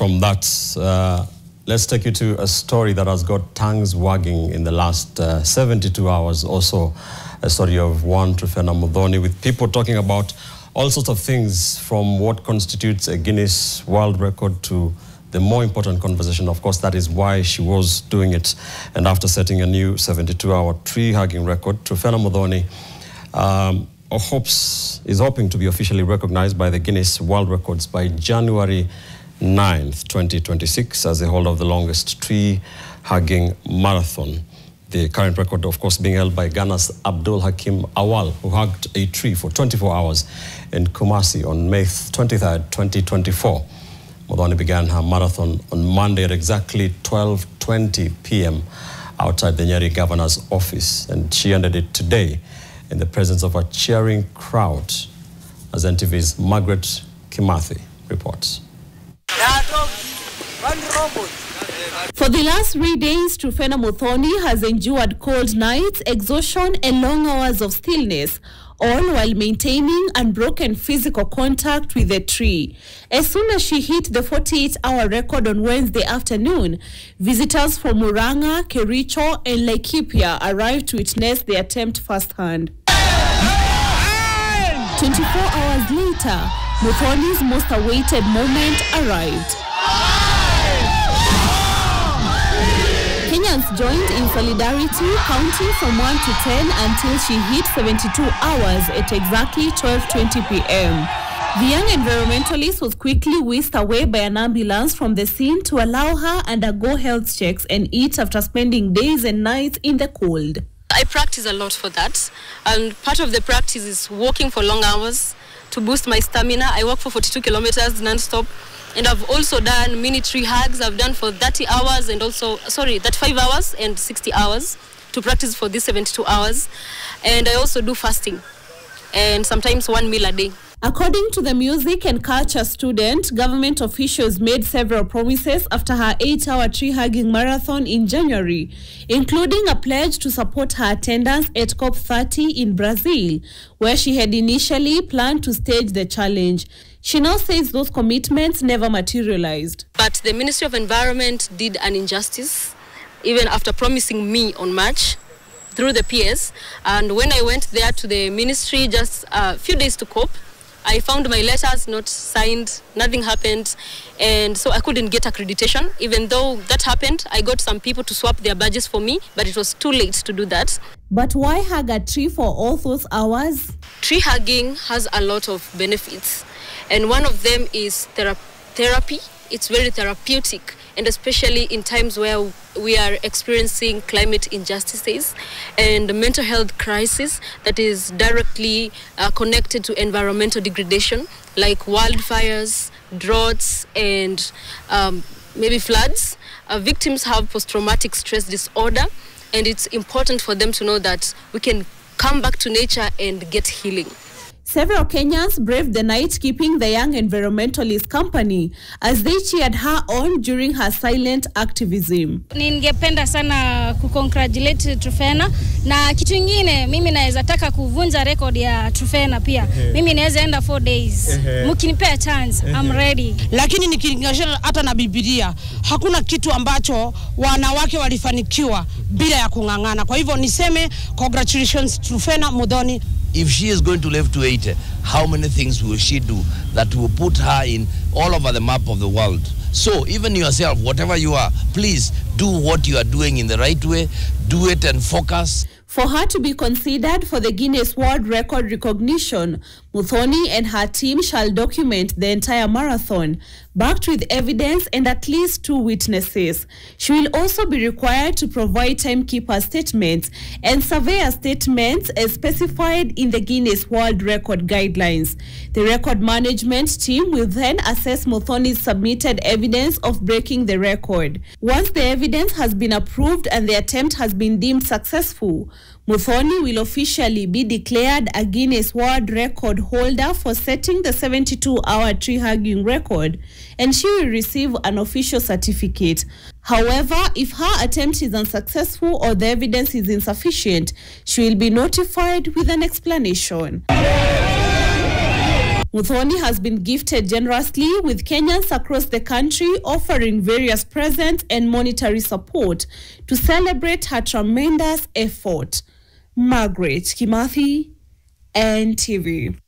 from that, let's take you to a story that has got tongues wagging in the last 72 hours. Also, a story of one Truphena Muthoni, with people talking about all sorts of things, from what constitutes a Guinness World Record to the more important conversation, of course, that is why she was doing it. And after setting a new 72-hour tree-hugging record, Truphena Muthoni is hoping to be officially recognized by the Guinness World Records by January 9th, 2026, as the holder of the longest tree-hugging marathon. The current record, of course, being held by Ghana's Abdul Hakim Awal, who hugged a tree for 24 hours in Kumasi on May 23rd, 2024. Muthoni began her marathon on Monday at exactly 12:20 p.m. outside the Nyeri governor's office, and she ended it today in the presence of a cheering crowd, as NTV's Margaret Kimathi reports. For the last 3 days, Truphena Muthoni has endured cold nights, exhaustion, and long hours of stillness, all while maintaining unbroken physical contact with the tree. As soon as she hit the 48-hour record on Wednesday afternoon, visitors from Muranga, Kericho, and Laikipia arrived to witness the attempt firsthand. 24 hours later, Muthoni's most awaited moment arrived. Kenyans joined in solidarity, counting from 1 to 10 until she hit 72 hours at exactly 12:20 p.m. The young environmentalist was quickly whisked away by an ambulance from the scene to allow her undergo health checks and eat after spending days and nights in the cold. I practice a lot for that, and part of the practice is walking for long hours to boost my stamina. I walk for 42 kilometers non-stop. And I've also done mini tree hugs. I've done for 30 hours and also, 35 hours and 60 hours to practice for these 72 hours. And I also do fasting and sometimes 1 meal a day. According to the music and culture student, government officials made several promises after her 8-hour tree-hugging marathon in January, including a pledge to support her attendance at COP30 in Brazil, where she had initially planned to stage the challenge. She now says those commitments never materialized. But the Ministry of Environment did an injustice, even after promising me on March through the PS. And when I went there to the ministry just a few days to COP, I found my letters not signed, nothing happened, and so I couldn't get accreditation. Even though that happened, I got some people to swap their badges for me, but it was too late to do that. But why hug a tree for all those hours? Tree hugging has a lot of benefits, and one of them is therapy. It's very therapeutic, and especially in times where we are experiencing climate injustices and mental health crisis that is directly connected to environmental degradation, like wildfires, droughts, and maybe floods. Victims have post-traumatic stress disorder, and it's important for them to know that we can come back to nature and get healing. Several Kenyans braved the night, keeping the young environmentalist company as they cheered her on during her silent activism. Ningependa sana kucongratulate Truphena, na kitu ingine mimi naweza taka kuvunja record ya Truphena pia. Mimi naweza enda 4 days. Mkinipea chance, I'm ready. Lakini nikilinganisha hata na Biblia, hakuna kitu ambacho wanawake walifanikiwa bila ya kungangana. Kwa hivyo niseme congratulations Truphena Muthoni. If she is going to live to 80, how many things will she do that will put her in all over the map of the world? So even yourself, whatever you are, please do what you are doing in the right way. Do it and focus. For her to be considered for the Guinness World Record recognition, Muthoni and her team shall document the entire marathon, backed with evidence and at least 2 witnesses. She will also be required to provide timekeeper statements and surveyor statements as specified in the Guinness World Record guidelines. The record management team will then assess Muthoni's submitted evidence of breaking the record. Once the evidence has been approved and the attempt has been deemed successful, Muthoni will officially be declared a Guinness World Record holder for setting the 72-hour tree-hugging record, and she will receive an official certificate. However, if her attempt is unsuccessful or the evidence is insufficient, she will be notified with an explanation. Muthoni has been gifted generously, with Kenyans across the country offering various presents and monetary support to celebrate her tremendous effort. Margaret Kimathi, NTV.